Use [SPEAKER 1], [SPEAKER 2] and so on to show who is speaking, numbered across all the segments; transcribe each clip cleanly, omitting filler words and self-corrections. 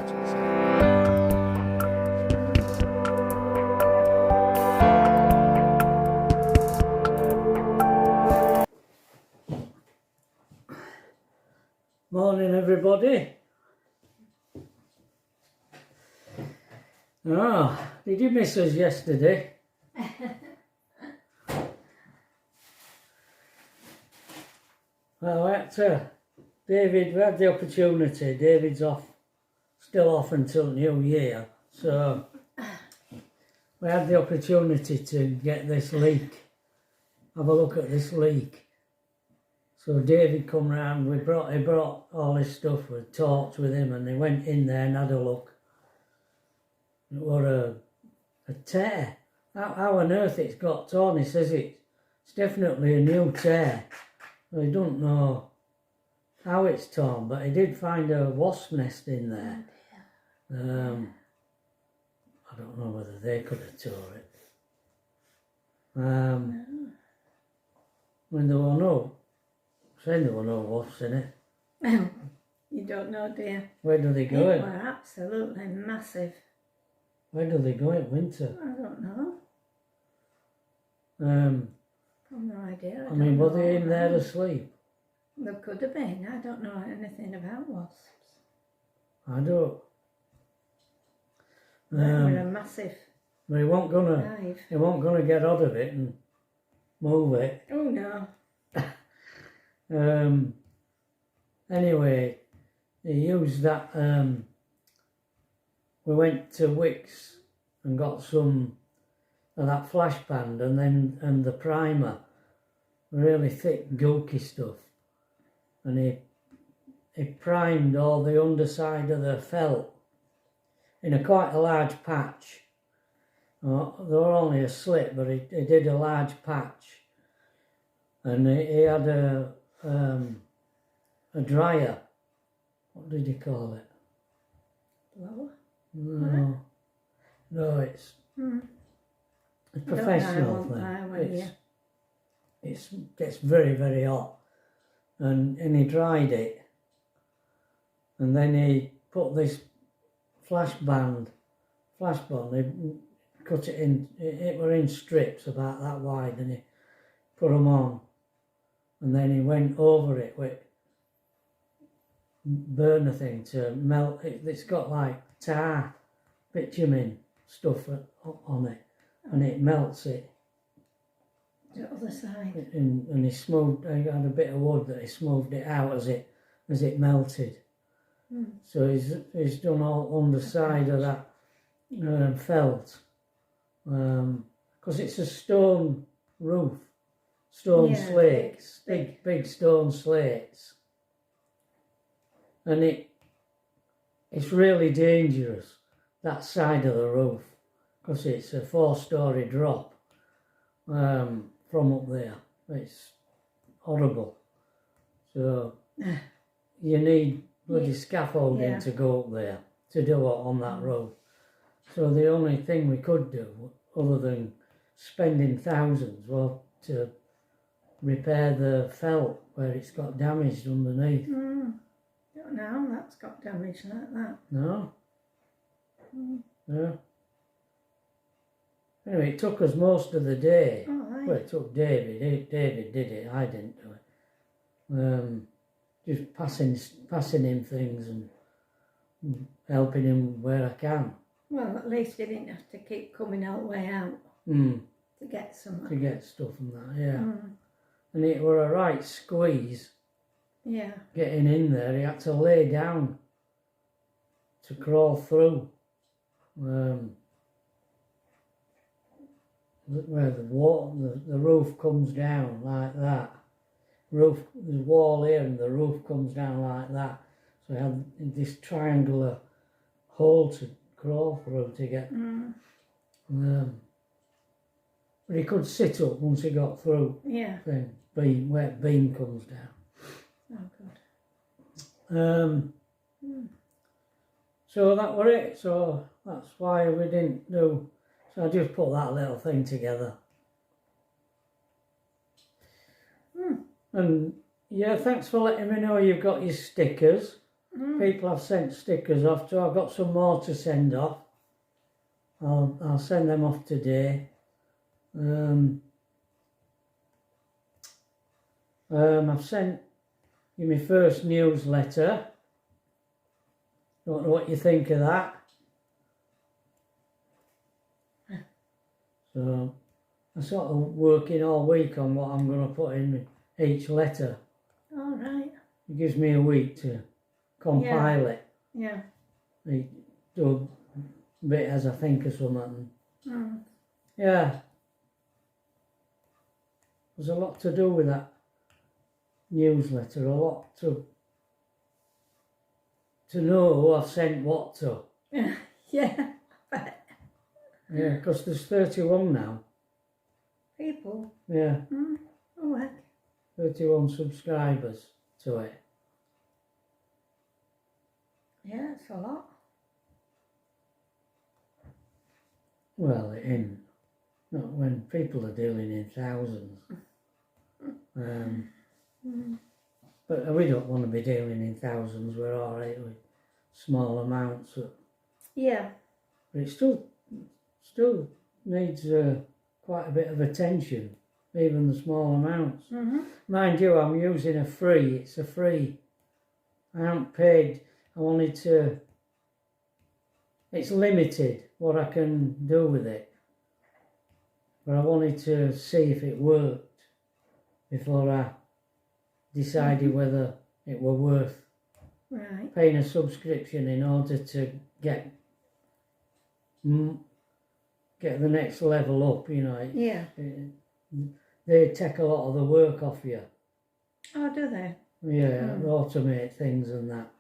[SPEAKER 1] Morning everybody. Did you miss us yesterday? Well, we had the opportunity. David's still off until New Year, so we had the opportunity to get this leak, have a look at this leak. So David come round, he brought all his stuff with torch with him, and they went in there and had a look. It was a tear. How on earth it's got torn? He says it's definitely a new tear. I don't know how it's torn, but he did find a wasp nest in there. I don't know whether they could have tore it. When there were no wasps in it.
[SPEAKER 2] You don't know, dear.
[SPEAKER 1] Where do they go?
[SPEAKER 2] They were absolutely massive.
[SPEAKER 1] Where do they go in winter?
[SPEAKER 2] I don't know. I've no idea.
[SPEAKER 1] I mean, were they in there asleep?
[SPEAKER 2] There could have been. I don't know anything about wasps.
[SPEAKER 1] I don't.
[SPEAKER 2] They were a massive
[SPEAKER 1] But he won't gonna get out of it and move it.
[SPEAKER 2] Oh no.
[SPEAKER 1] Anyway, he used that. We went to Wickes and got some of that flash band and the primer, really thick, gooky stuff, and he primed all the underside of the felt in quite a large patch. There were only a slit, but he did a large patch, and he had a dryer. What did he call it?
[SPEAKER 2] Blower?
[SPEAKER 1] No, it's a professional
[SPEAKER 2] thing.
[SPEAKER 1] It gets very, very hot, and he dried it, and then he put this flash band, he cut it in. It were in strips about that wide, and he put them on, and then he went over it with burner thing to melt it. It's got like tar, bitumen stuff on it, and it melts it.
[SPEAKER 2] The other side.
[SPEAKER 1] And he smoothed. He had a bit of wood that he smoothed it out as it melted. So he's done all underside of that felt, because it's a stone roof, slates, big stone slates. And it's really dangerous, that side of the roof, because it's a 4-storey drop from up there. It's horrible. So you need bloody scaffolding to go up there to do it on that roof. So the only thing we could do, other than spending thousands, was to repair the felt where it's got damaged underneath.
[SPEAKER 2] Now that's got damage like that.
[SPEAKER 1] No. No. Anyway, it took us most of the day.
[SPEAKER 2] Oh, right.
[SPEAKER 1] Well, it took David. David did it. I didn't do it. Just passing him things and helping him where I can.
[SPEAKER 2] Well, at least he didn't have to keep coming all the way out to get some.
[SPEAKER 1] To get stuff and that, yeah. And it were a right squeeze.
[SPEAKER 2] Yeah.
[SPEAKER 1] Getting in there, he had to lay down to crawl through. Where the roof comes down like that. There's a wall here and the roof comes down like that. So he had this triangular hole to crawl through to get. But he could sit up once he got through.
[SPEAKER 2] Yeah.
[SPEAKER 1] Where beam comes down.
[SPEAKER 2] Oh, good.
[SPEAKER 1] So that were it. So that's why we didn't do. So I just put that little thing together. And yeah, thanks for letting me know you've got your stickers. People have sent stickers off to. I've got some more to send off. I'll send them off today. I've sent you my first newsletter. Don't know what you think of that. So I'm sort of working all week on what I'm going to put in each letter.
[SPEAKER 2] All right.
[SPEAKER 1] It gives me a week to compile it.
[SPEAKER 2] Yeah.
[SPEAKER 1] I do a bit as I think of something. Yeah. There's a lot to do with that newsletter, a lot to know who I've sent what to.
[SPEAKER 2] Yeah, I bet.
[SPEAKER 1] Yeah, because there's 31 now.
[SPEAKER 2] People.
[SPEAKER 1] Yeah.
[SPEAKER 2] Oh, heck.
[SPEAKER 1] 31 subscribers to it.
[SPEAKER 2] Yeah, it's a lot.
[SPEAKER 1] Well, it ain't. Not when people are dealing in thousands. But we don't want to be dealing in thousands. We're all right with small amounts.
[SPEAKER 2] Yeah.
[SPEAKER 1] But it still needs quite a bit of attention, even the small amounts. Mind you, I'm using a free. It's a free. I haven't paid. I wanted to. It's limited what I can do with it. But I wanted to see if it worked before I decided whether it were worth paying a subscription in order to get the next level up, you know.
[SPEAKER 2] Yeah.
[SPEAKER 1] They take a lot of the work off you.
[SPEAKER 2] Oh, do they?
[SPEAKER 1] Yeah, automate things and that.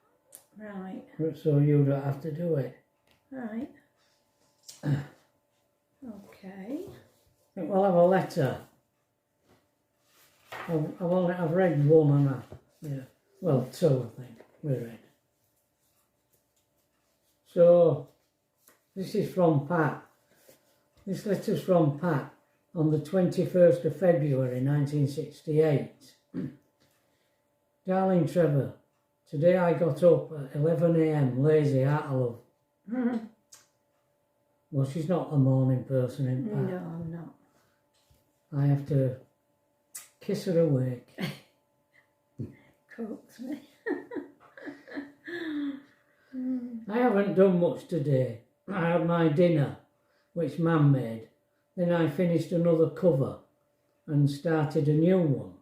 [SPEAKER 2] Right.
[SPEAKER 1] So you don't have to do it.
[SPEAKER 2] Right. Okay.
[SPEAKER 1] I think we'll have a letter. I've read one and well, two I think we read. So this is from Pat. This letter's from Pat on the 21st of February 1968. Darling Trevor, today I got up at 11 a.m, lazy out of love. Well, she's not a morning person, in Pat.
[SPEAKER 2] No, I'm not.
[SPEAKER 1] I have to kiss her awake.
[SPEAKER 2] Coax me.
[SPEAKER 1] I haven't done much today. I had my dinner, which Mum made. Then I finished another cover and started a new one.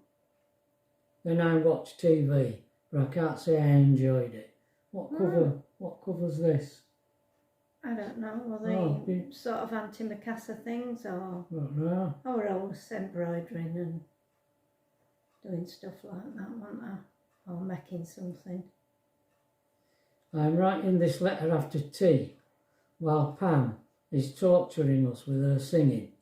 [SPEAKER 1] Then I watched TV, but I can't say I enjoyed it. What cover's this?
[SPEAKER 2] I don't know. Were they sort of antimacassar things or?
[SPEAKER 1] I don't know.
[SPEAKER 2] I were always embroidering and doing stuff like that, weren't I? Or making something.
[SPEAKER 1] I'm writing this letter after tea, while Pam is torturing us with her singing.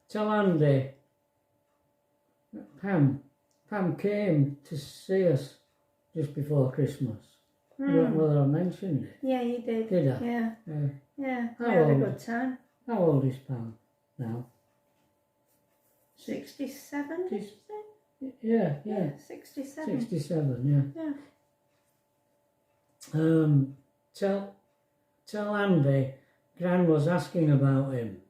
[SPEAKER 1] Tell Andy, Pam came to see us just before Christmas. I don't know whether I mentioned it.
[SPEAKER 2] Yeah, you did.
[SPEAKER 1] Did I?
[SPEAKER 2] Yeah. Yeah, we
[SPEAKER 1] How
[SPEAKER 2] had a
[SPEAKER 1] old?
[SPEAKER 2] good time.
[SPEAKER 1] How old is Pam now?
[SPEAKER 2] 67, did you say?
[SPEAKER 1] Yeah.
[SPEAKER 2] 67.
[SPEAKER 1] 67,
[SPEAKER 2] Yeah.
[SPEAKER 1] Tell Andy, Gran was asking about him.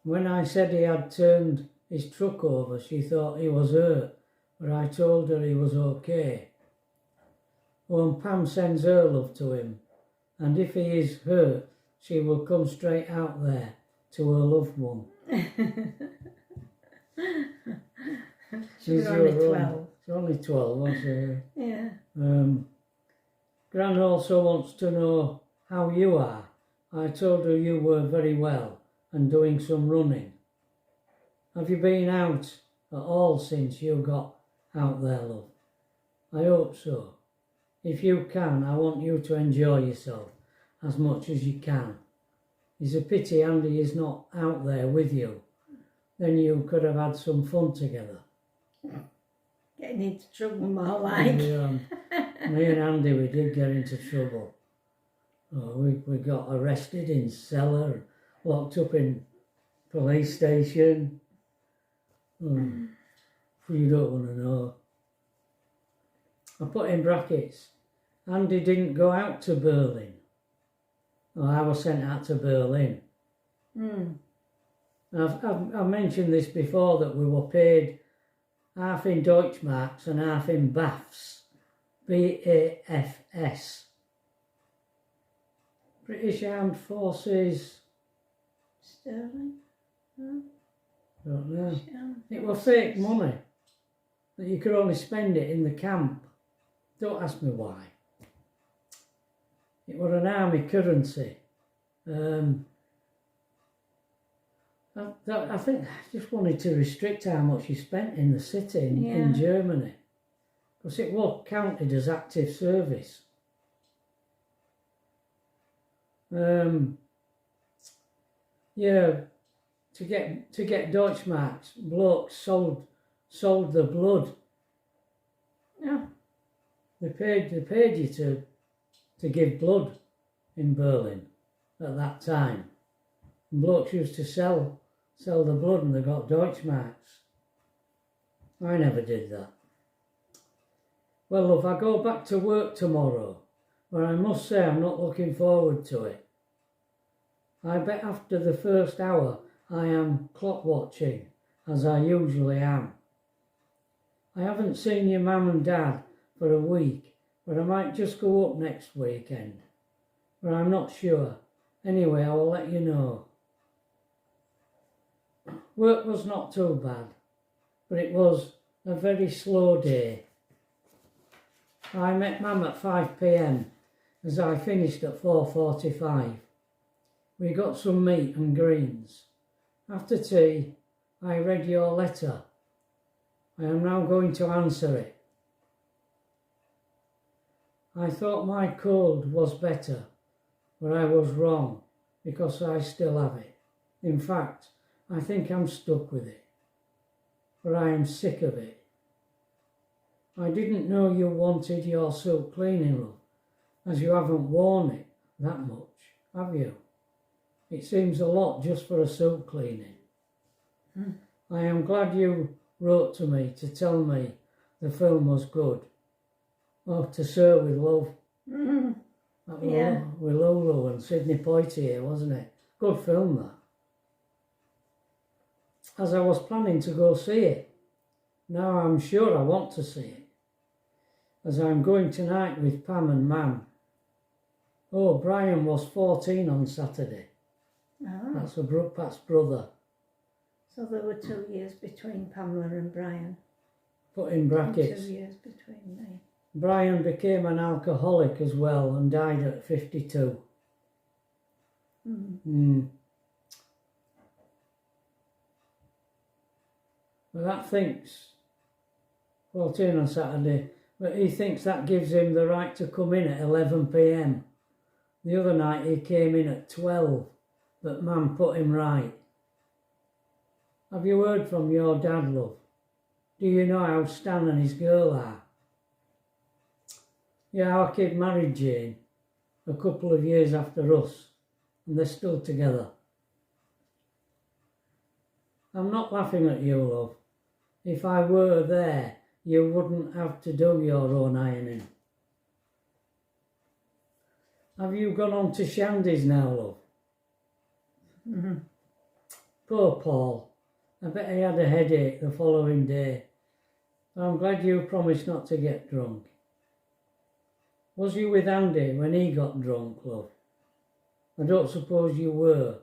[SPEAKER 1] When I said he had turned his truck over, she thought he was hurt, but I told her he was okay. Oh, and Pam sends her love to him, and if he is hurt, she will come straight out there to her loved one.
[SPEAKER 2] She's only 12.
[SPEAKER 1] She's only 12, wasn't she?
[SPEAKER 2] Yeah.
[SPEAKER 1] Gran also wants to know how you are. I told her you were very well and doing some running. Have you been out at all since you got out there, love? I hope so. If you can, I want you to enjoy yourself as much as you can. It's a pity Andy is not out there with you. Then you could have had some fun together.
[SPEAKER 2] Getting into trouble more like.
[SPEAKER 1] Me and Andy, we did get into trouble. Oh, we got arrested in cellar, locked up in police station. You don't want to know. I put in brackets, Andy didn't go out to Berlin. Or I was sent out to Berlin. I've mentioned this before, that we were paid half in Deutschmarks and half in BAFs. BAFS. British Armed Forces.
[SPEAKER 2] Sterling? No?
[SPEAKER 1] Don't know.
[SPEAKER 2] British Armed
[SPEAKER 1] It was
[SPEAKER 2] Forces.
[SPEAKER 1] fake money. That you could only spend it in the camp. Don't ask me why. It was an army currency. I think I just wanted to restrict how much you spent in the city in Germany, because it was counted as active service. Yeah, to get Deutschmarks, blokes sold the blood.
[SPEAKER 2] Yeah.
[SPEAKER 1] They paid you to give blood in Berlin at that time. And blokes used to sell the blood, and they got Deutschmarks. I never did that. Well, love, I go back to work tomorrow, but I must say I'm not looking forward to it. I bet after the first hour I am clock watching, as I usually am. I haven't seen your mum and dad for a week, but I might just go up next weekend. But I'm not sure. Anyway, I will let you know. Work was not too bad, but it was a very slow day. I met Mum at 5 p.m. as I finished at 4:45. We got some meat and greens. After tea, I read your letter. I am now going to answer it. I thought my cold was better, but I was wrong, because I still have it. In fact, I think I'm stuck with it, but I am sick of it. I didn't know you wanted your silk cleaning, love, as you haven't worn it that much, have you? It seems a lot just for a silk cleaning. I am glad you wrote to me to tell me the film was good. Oh, to Sir with Love. That was with Lulu and Sidney Poitier, wasn't it? Good film, that. As I was planning to go see it. Now I'm sure I want to see it, as I'm going tonight with Pam and Mam. Oh, Brian was 14 on Saturday.
[SPEAKER 2] Oh.
[SPEAKER 1] That's Pat's brother.
[SPEAKER 2] So there were 2 years between Pamela and Brian.
[SPEAKER 1] Put in brackets.
[SPEAKER 2] 2 years between me.
[SPEAKER 1] Brian became an alcoholic as well and died at 52. Well, that thinks 14 on Saturday, but he thinks that gives him the right to come in at 11 p.m. The other night he came in at 12, but Mum put him right. Have you heard from your dad, love? Do you know how Stan and his girl are? Yeah, our kid married Jane a couple of years after us, and they're still together. I'm not laughing at you, love. If I were there, you wouldn't have to do your own ironing. Have you gone on to Shandy's now, love? Poor Paul. I bet he had a headache the following day. I'm glad you promised not to get drunk. Was you with Andy when he got drunk, love? I don't suppose you were,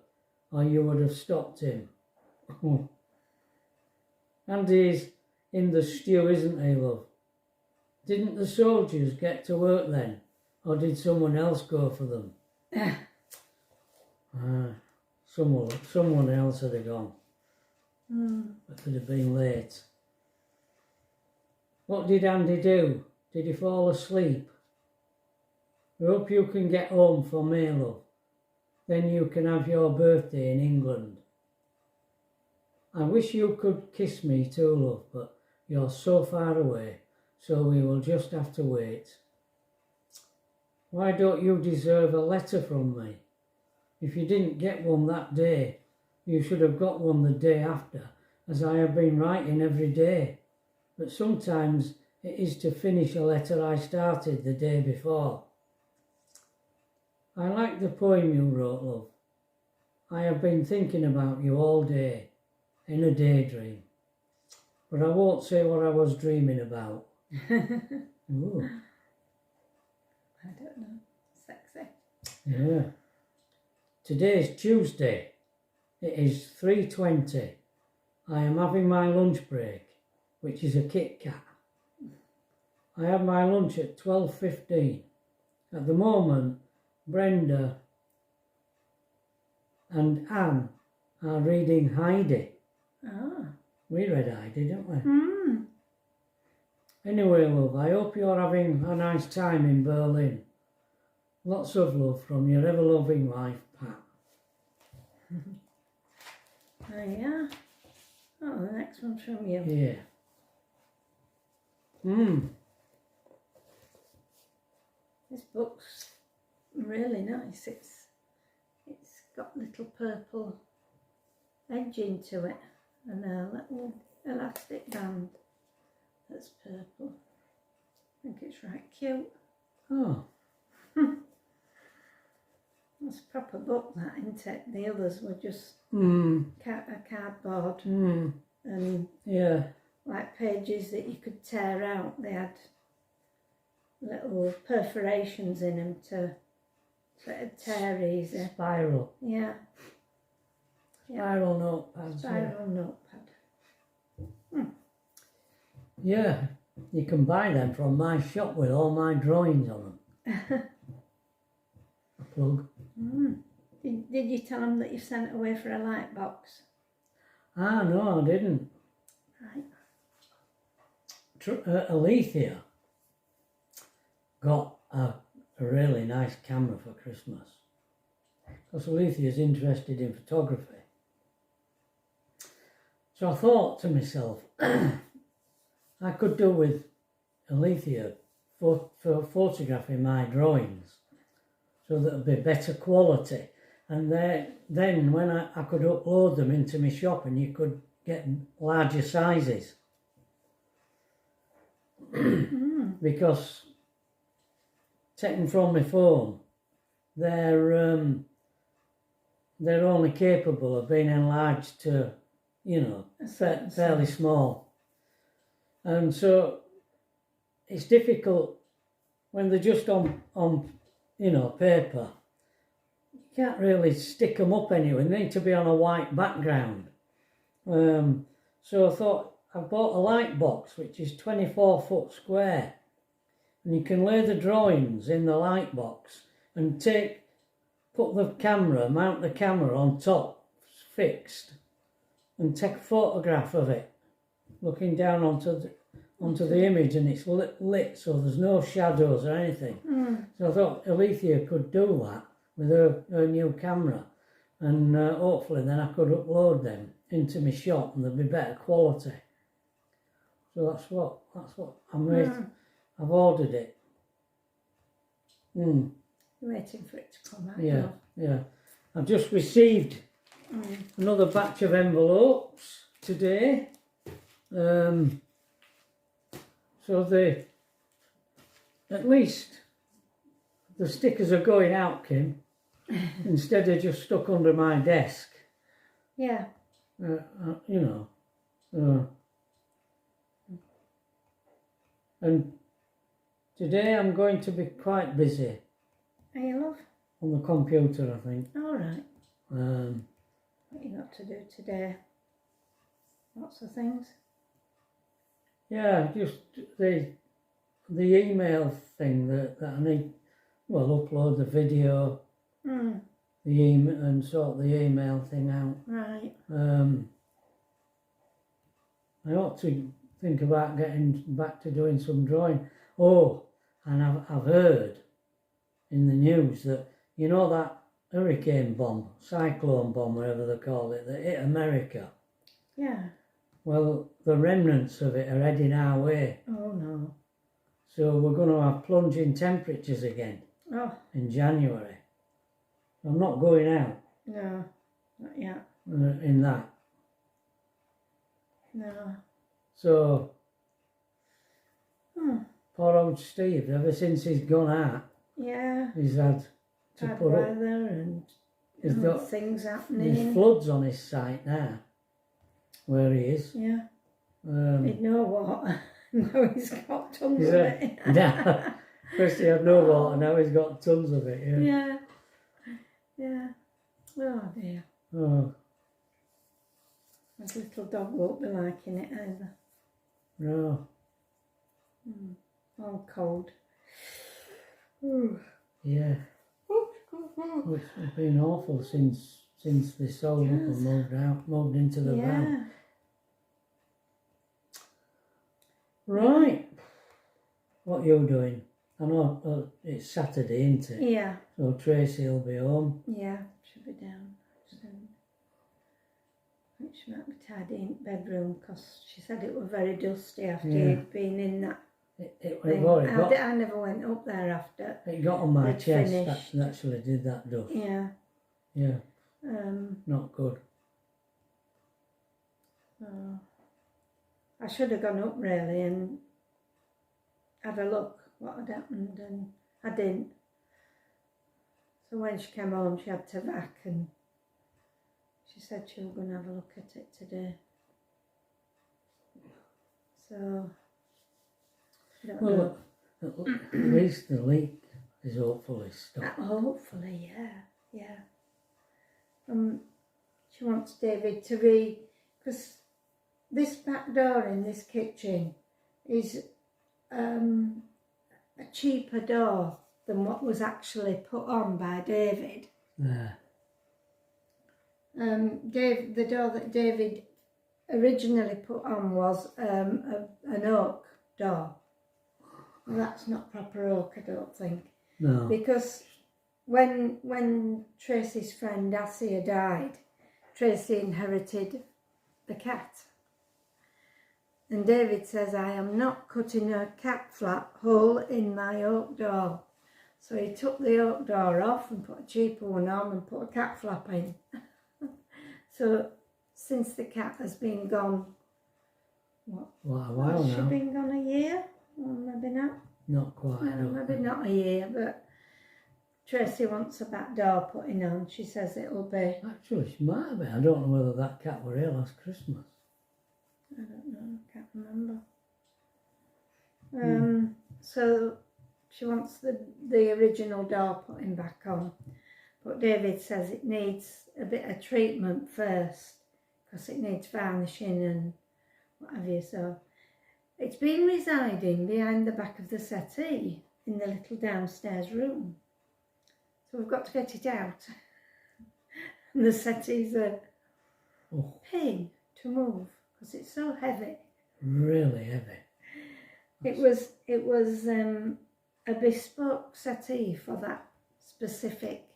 [SPEAKER 1] or you would have stopped him. Andy's in the stew, isn't he, love? Didn't the soldiers get to work then, or did someone else go for them? Someone else had gone. But they'd have been late. What did Andy do? Did he fall asleep? I hope you can get home for me, love. Then you can have your birthday in England. I wish you could kiss me too, love, but you're so far away, so we will just have to wait. Why don't you deserve a letter from me? If you didn't get one that day, you should have got one the day after, as I have been writing every day. But sometimes it is to finish a letter I started the day before. I like the poem you wrote, love. I have been thinking about you all day, in a daydream. But I won't say what I was dreaming about. Ooh.
[SPEAKER 2] I don't know. Sexy.
[SPEAKER 1] Yeah. Today's Tuesday. It is 3:20. I am having my lunch break, which is a Kit Kat. I have my lunch at 12:15. At the moment, Brenda and Anne are reading Heidi.
[SPEAKER 2] Ah.
[SPEAKER 1] We read Heidi, didn't we?
[SPEAKER 2] Mm.
[SPEAKER 1] Anyway, love, I hope you're having a nice time in Berlin. Lots of love from your ever-loving wife, Pat.
[SPEAKER 2] Oh, yeah. Oh, the next one's from you.
[SPEAKER 1] Yeah.
[SPEAKER 2] This book's really nice. It's got little purple edging to it and a little elastic band that's purple. I think it's right cute.
[SPEAKER 1] Oh.
[SPEAKER 2] It's a proper book, that, isn't it? The others were just a cardboard and
[SPEAKER 1] Yeah.
[SPEAKER 2] like pages that you could tear out. They had little perforations in them to tear easy.
[SPEAKER 1] Spiral.
[SPEAKER 2] Yeah.
[SPEAKER 1] Spiral notepads.
[SPEAKER 2] Spiral notepad.
[SPEAKER 1] Yeah. You can buy them from my shop with all my drawings on them. A plug.
[SPEAKER 2] Did you tell them that you sent away for a light box?
[SPEAKER 1] Ah, no, I didn't.
[SPEAKER 2] Right.
[SPEAKER 1] Alethea got a really nice camera for Christmas. Because Alethea's interested in photography. So I thought to myself, I could do with Alethea for photographing my drawings so that it'd be better quality. And then when I could upload them into my shop and you could get larger sizes. Because taken from my phone, they're only capable of being enlarged to, fairly small. And so it's difficult when they're just on paper. You can't really stick them up anywhere. They need to be on a white background. So I thought, I bought a light box which is 24 foot square, and you can lay the drawings in the light box and mount the camera on top, fixed, and take a photograph of it, looking down onto the image, and it's lit so there's no shadows or anything. So I thought Alethea could do that with her new camera, and hopefully then I could upload them into my shop and they'd be better quality. So that's what I'm waiting. I've ordered it.
[SPEAKER 2] You're waiting for it to come out.
[SPEAKER 1] Yeah. I've just received another batch of envelopes today. So at least the stickers are going out, Kim, instead of just stuck under my desk.
[SPEAKER 2] Yeah.
[SPEAKER 1] And today I'm going to be quite busy.
[SPEAKER 2] Are you, love?
[SPEAKER 1] On the computer, I think.
[SPEAKER 2] All right. What you got to do today? Lots of things.
[SPEAKER 1] Yeah, just the email thing that I need. Well, upload the video, the email, and sort the email thing out.
[SPEAKER 2] Right.
[SPEAKER 1] I ought to think about getting back to doing some drawing. Oh, and I've heard in the news that, that hurricane bomb, cyclone bomb, whatever they call it, that hit America.
[SPEAKER 2] Yeah.
[SPEAKER 1] Well, the remnants of it are heading our way.
[SPEAKER 2] Oh, no.
[SPEAKER 1] So we're going to have plunging temperatures again in January. I'm not going out.
[SPEAKER 2] No, not yet.
[SPEAKER 1] In that.
[SPEAKER 2] No.
[SPEAKER 1] So, poor old Steve, ever since he's gone out,
[SPEAKER 2] Yeah.
[SPEAKER 1] he's had to
[SPEAKER 2] Bad
[SPEAKER 1] put up.
[SPEAKER 2] weather and
[SPEAKER 1] He's got
[SPEAKER 2] things
[SPEAKER 1] there's
[SPEAKER 2] happening.
[SPEAKER 1] floods on his site now, where he is.
[SPEAKER 2] Yeah.
[SPEAKER 1] Um,
[SPEAKER 2] He'd know what. No, he's got tons
[SPEAKER 1] He's
[SPEAKER 2] of
[SPEAKER 1] a-
[SPEAKER 2] it.
[SPEAKER 1] now, first he had no water, now he's got tons of it. Yeah.
[SPEAKER 2] Yeah. Yeah. Oh dear.
[SPEAKER 1] Oh
[SPEAKER 2] His little dog won't be liking it either.
[SPEAKER 1] no.
[SPEAKER 2] All cold.
[SPEAKER 1] Yeah. It's been awful since they sold up and moved into the van.
[SPEAKER 2] Yeah.
[SPEAKER 1] Right. What you doing? I know it's Saturday, isn't it?
[SPEAKER 2] Yeah.
[SPEAKER 1] So Tracy will be home.
[SPEAKER 2] Yeah. Should be down soon. She might be tidying the bedroom because she said it was very dusty after you'd been in that
[SPEAKER 1] It
[SPEAKER 2] thing. I never went up there after.
[SPEAKER 1] It got on my
[SPEAKER 2] They'd
[SPEAKER 1] chest.
[SPEAKER 2] finished.
[SPEAKER 1] That actually did that dust.
[SPEAKER 2] Yeah.
[SPEAKER 1] Yeah. Not good.
[SPEAKER 2] I should have gone up really and had a look what had happened, and I didn't. So when she came home she had to vac, and she said she was going to have a look at it today. So I don't know.
[SPEAKER 1] At least the leak is hopefully stopped.
[SPEAKER 2] Hopefully, yeah. She wants David to because this back door in this kitchen is a cheaper door than what was actually put on by David.
[SPEAKER 1] There.
[SPEAKER 2] The door that David originally put on was an oak door. Well, that's not proper oak, I don't think.
[SPEAKER 1] No.
[SPEAKER 2] Because when Tracy's friend Assia died, Tracy inherited the cat. And David says, I am not cutting a cat flap hole in my oak door. So he took the oak door off and put a cheaper one on and put a cat flap in. So since the cat has been gone,
[SPEAKER 1] A while
[SPEAKER 2] has she
[SPEAKER 1] now.
[SPEAKER 2] been gone a year? Or maybe not.
[SPEAKER 1] Not quite. I don't
[SPEAKER 2] Maybe
[SPEAKER 1] think.
[SPEAKER 2] not a year, but Tracy wants a back door putting on. She says it'll be,
[SPEAKER 1] Actually, she might have been. I don't know whether that cat were here last Christmas.
[SPEAKER 2] I don't know, I can't remember. So she wants the original door putting back on. But David says it needs a bit of treatment first because it needs varnishing and what have you. So it's been residing behind the back of the settee in the little downstairs room. So we've got to get it out. And the settee's a pain to move because it's so heavy.
[SPEAKER 1] Really heavy.
[SPEAKER 2] It was a bespoke settee for that specific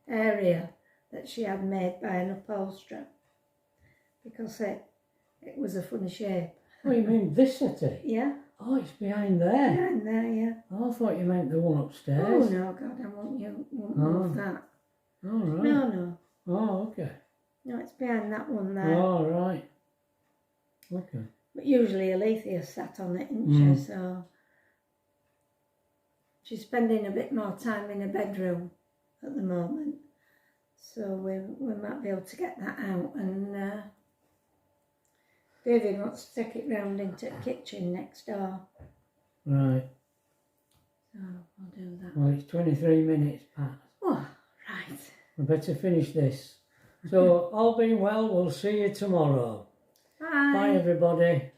[SPEAKER 2] area that she had made by an upholsterer because it was a funny shape.
[SPEAKER 1] Oh, you mean this settee?
[SPEAKER 2] Yeah.
[SPEAKER 1] Oh, it's behind there.
[SPEAKER 2] Behind there, yeah.
[SPEAKER 1] Oh, I thought you meant the one
[SPEAKER 2] Oh
[SPEAKER 1] upstairs.
[SPEAKER 2] no, God, I won't move that.
[SPEAKER 1] Oh, right.
[SPEAKER 2] No.
[SPEAKER 1] Oh, okay.
[SPEAKER 2] No, it's behind that one there.
[SPEAKER 1] Oh, right. Okay.
[SPEAKER 2] But usually Alethea sat on it, isn't she? So she's spending a bit more time in her bedroom at the moment. So we might be able to get that out. And David wants to take it round into the kitchen next door.
[SPEAKER 1] Right.
[SPEAKER 2] So I'll do that.
[SPEAKER 1] Well, it's 23 minutes past.
[SPEAKER 2] Oh, right.
[SPEAKER 1] We better finish this. So, all being well, we'll see you tomorrow.
[SPEAKER 2] Bye.
[SPEAKER 1] Bye, everybody.